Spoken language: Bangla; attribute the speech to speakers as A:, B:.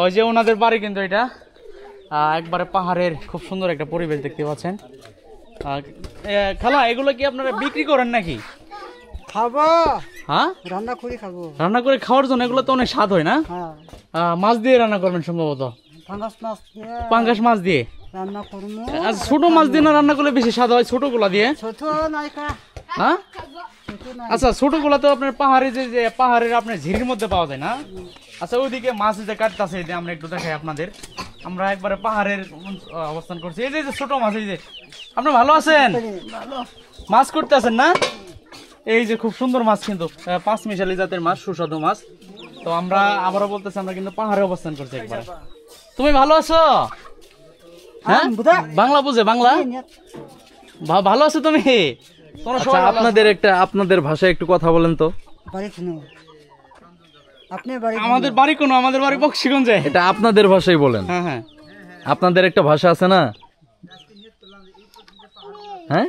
A: ওই যে ওনাদের বাড়ি কিন্তু এটা একবারে পাহাড়ের খুব সুন্দর একটা পরিবেশ দেখতে পাচ্ছেন। খালা এগুলো কি আপনারা বিক্রি করেন নাকি?
B: খাবো,
A: হ্যাঁ
B: রান্না করে খাবো।
A: রান্না করে খাওয়ার জন্য এগুলো তো অনেক স্বাদ হয় না? মাছ দিয়ে রান্না করবেন সম্ভবত, পাঙ্গাস মাছ দিয়ে
B: রান্না করবো।
A: ছোট মাছ দিয়ে না রান্না করলে বেশি স্বাদ হয় ছোট গুলা দিয়ে?
B: ছোট নাইকা,
A: হ্যাঁ আচ্ছা, ছোট গুলা তো আপনার পাহাড়ে যে পাহাড়ের আপনার ঝিরির মধ্যে পাওয়া যায় না? আচ্ছা ওইদিকে মাছ যে কাটতেছে আমরা একটু দেখাই আপনাদের। আমরা একবারে পাহাড়ের অবস্থান করছি। এই যে ছোট মাছ, এই যে আপনি ভালো আছেন? মাছ করতে আছেন না? এই যে খুব সুন্দর মাছ, কিন্তু পাঁচ মিশালি জাতের মাছ, সুস্বাদু মাছ। তো আমরা আবারও বলতেছি আমরা কিন্তু পাহাড়ে অবস্থান করছি একবারে। তুমি ভালো আছো? হ্যাঁ বাংলা বুঝে, বাংলা ভালো আছো তুমি?
C: আপনাদের ভাষায় একটু কথা বলেন তো।
A: আমাদের বাড়ি কোন? আমাদের বাড়ি বক্সিগঞ্জে।
C: এটা আপনাদের ভাষায় বলেন।
A: হ্যাঁ হ্যাঁ,
C: আপনাদের একটা ভাষা আছে না? হ্যাঁ